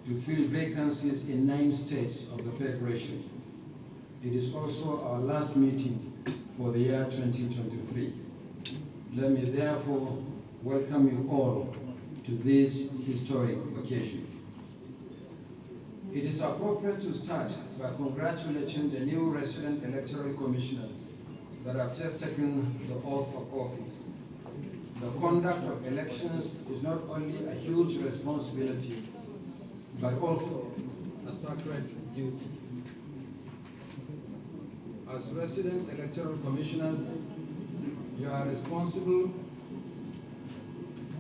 to fill vacancies in 9 states of the Federation. It is also our last meeting for the year 2023. Let me therefore welcome you all to this historic occasion. It is appropriate to start by congratulating the new resident electoral commissioners that have just taken the oath of office. The conduct of elections is not only a huge responsibility, but also a sacred duty. As resident electoral commissioners, you are responsible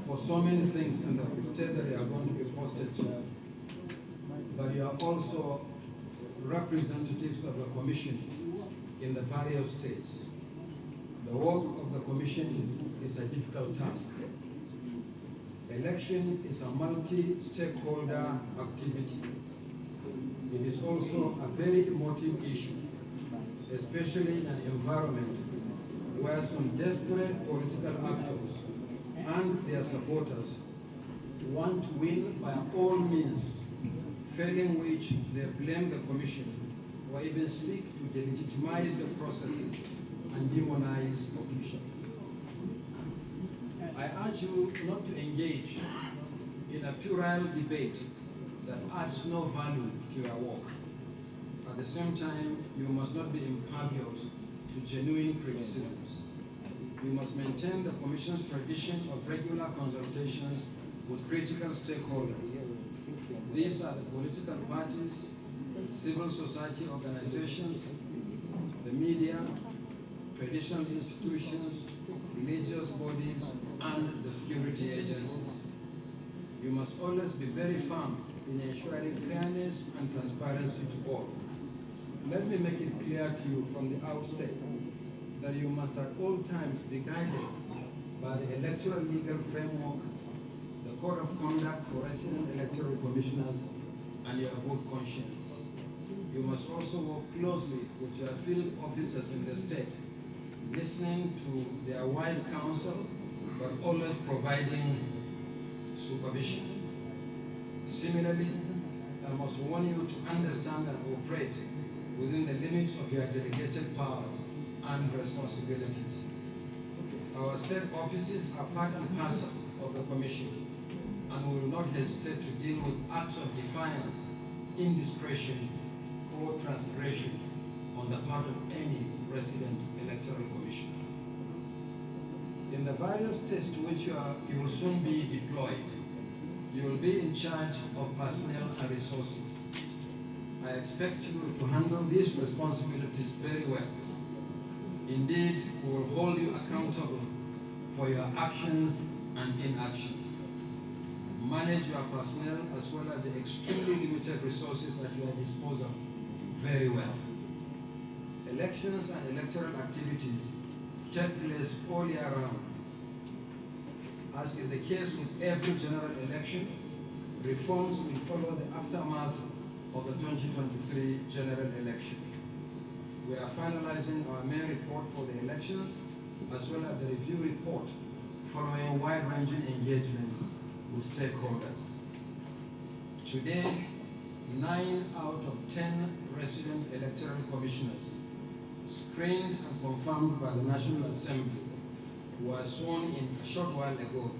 for so many things in the state that they are going to be posted to. But you are also representatives of the commission in the various states. The work of the commission is a difficult task. Election is a multi-stakeholder activity. It is also a very emotive issue, especially in an environment where some desperate political actors and their supporters want to win by all means, failing which they blame the commission or even seek to delegitimize the processes and demonize officials. I urge you not to engage in a puerile debate that adds no value to your work. At the same time, you must not be impervious to genuine criticisms. You must maintain the Commission's tradition of regular consultations with critical stakeholders. These are the political parties, civil society organizations, the media, traditional institutions, religious bodies, and the security agencies. You must always be very firm in ensuring fairness and transparency to all. Let me make it clear to you from the outset that you must at all times be guided by the electoral legal framework, the code of conduct for resident electoral commissioners, and your good conscience. You must also work closely with your field officers in the state, listening to their wise counsel, but always providing supervision. Similarly, I must warn you to understand and operate within the limits of your delegated powers and responsibilities. Our state offices are part and parcel of the Commission, and we will not hesitate to deal with acts of defiance, indiscretion, or transgression on the part of any resident electoral commissioner. In the various states to which you will soon be deployed, you will be in charge of personnel and resources. I expect you to handle these responsibilities very well. Indeed, we will hold you accountable for your actions and inactions. Manage your personnel as well as the extremely limited resources at your disposal very well. Elections and electoral activities take place all year round. As is the case with every general election, reforms will follow the aftermath of the 2023 general election. We are finalizing our main report for the elections, as well as the review report following wide-ranging engagements with stakeholders. Today, 9 out of 10 resident electoral commissioners, screened and confirmed by the National Assembly, were sworn in a short while ago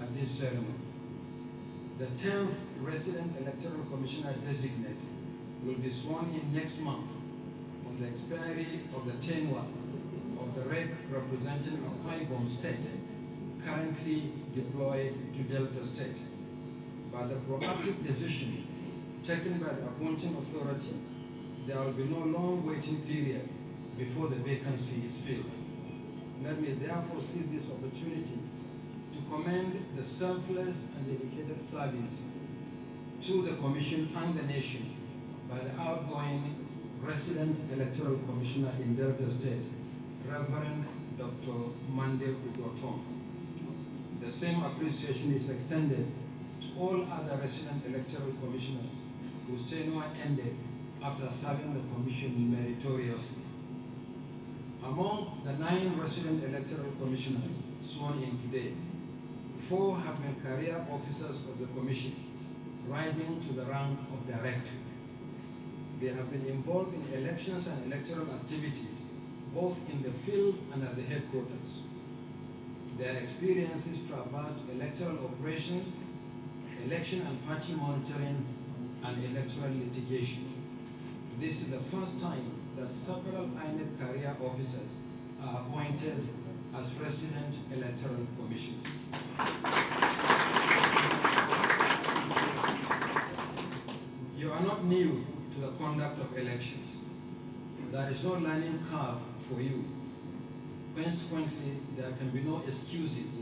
at this ceremony. The 10th resident electoral commissioner designate will be sworn in next month on the expiry of the tenure of the rep representing Akwa State, currently deployed to Delta State. By the proactive decision taken by the appointing authority, there will be no long waiting period before the vacancy is filled. Let me therefore seize this opportunity to commend the selfless and dedicated service to the Commission and the nation by the outgoing Resident Electoral Commissioner in Delta State, Reverend Dr. Mande Ugoton. The same appreciation is extended to all other resident electoral commissioners whose tenure ended after serving the Commission meritoriously. Among the 9 resident electoral commissioners sworn in today, 4 have been career officers of the Commission, rising to the rank of director. They have been involved in elections and electoral activities, both in the field and at the headquarters. Their experiences traversed electoral operations, election and party monitoring, and electoral litigation. This is the first time that several INEC career officers are appointed as resident electoral commissioners. You are not new to the conduct of elections. There is no learning curve for you. Consequently, there can be no excuses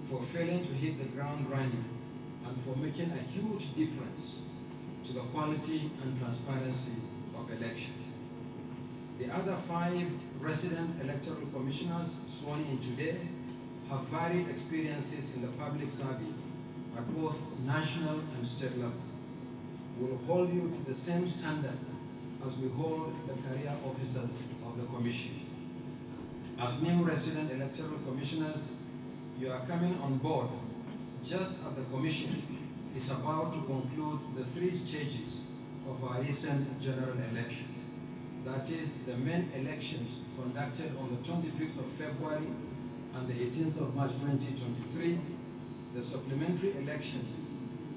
for failing to hit the ground running and for making a huge difference to the quality and transparency of elections. The other 5 resident electoral commissioners sworn in today have varied experiences in the public service at both national and state level. We'll hold you to the same standard as we hold the career officers of the Commission. As new resident electoral commissioners, you are coming on board just as the Commission is about to conclude the 3 stages of our recent general election. That is, the main elections conducted on the 25th of February and the 18th of March 2023, the supplementary elections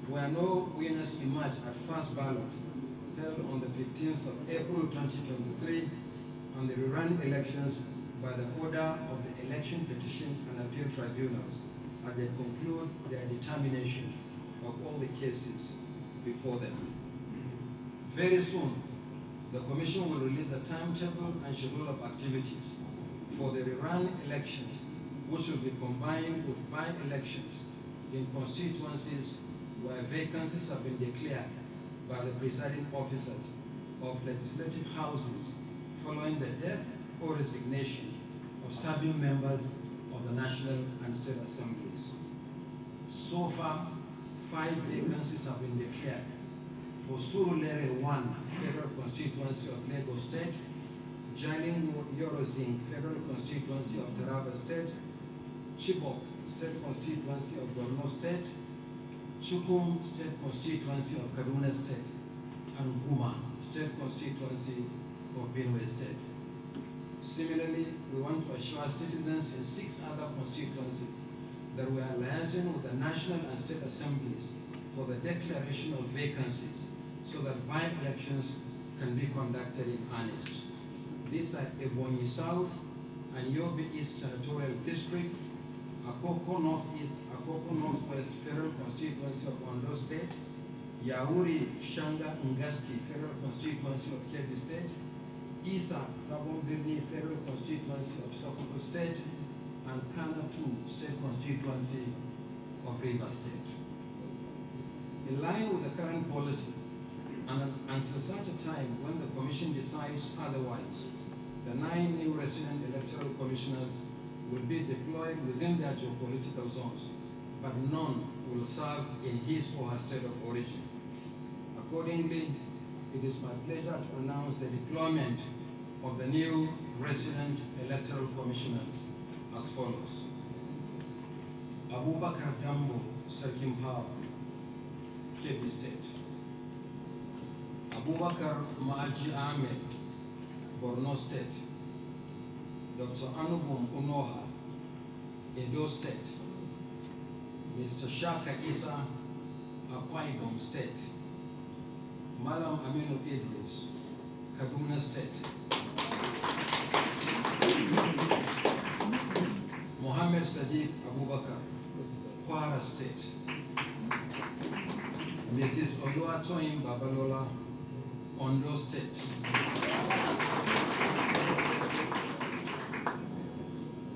where no winners emerged at first ballot held on the 15th of April 2023, and the rerun elections by the order of the Election Petition and Appeal Tribunals as they conclude their determination of all the cases before them. Very soon, the Commission will release the timetable and schedule of activities for the rerun elections, which will be combined with by-elections in constituencies where vacancies have been declared by the presiding officers of legislative houses following the death or resignation of serving members of the National and State Assemblies. So far, 5 vacancies have been declared for Surulere 1 Federal Constituency of Lagos State, Jalingo Yorozing Federal Constituency of Taraba State, Chibok State Constituency of Borno State, Chukum State Constituency of Kaduna State, and Guma State Constituency of Benue State. Similarly, we want to assure citizens in 6 other constituencies that we are liaising with the National and State Assemblies for the declaration of vacancies so that by-elections can be conducted in earnest. These are Ebonyi South and Yobe East Senatorial Districts, Akoko Northeast, Akoko Northwest Federal Constituency of Ondo State, Yauri Shanga Ngaski Federal Constituency of Kebbi State, Isa Sabon Birni Federal Constituency of Sokoto State, and Kana 2 State Constituency of Rivers State. In line with the current policy, and until such a time when the Commission decides otherwise, the 9 new resident electoral commissioners will be deployed within their geopolitical zones, but none will serve in his or her state of origin. Accordingly, it is my pleasure to announce the deployment of the new resident electoral commissioners as follows. Abubakar Dambo, Sarkin Power, Kebbi State. Abubakar Maaji Ahmed, Borno State. Dr. Anubum Unoha, Edo State. Mr. Shaka Isa, Akwa Ibom State. Malam Aminu Idris, Kaduna State. Mohammed Sadiq Abubakar, Kwara State. Mrs. Oluwatoyin Babalola, Ondo State.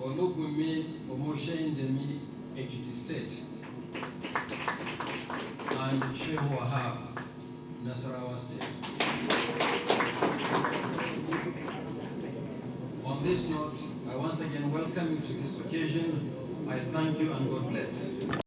Olugumi Omosheyindemi, Ekiti State. And Shehu Wahab, Nasarawa State. On this note, I once again welcome you to this occasion. I thank you and God bless.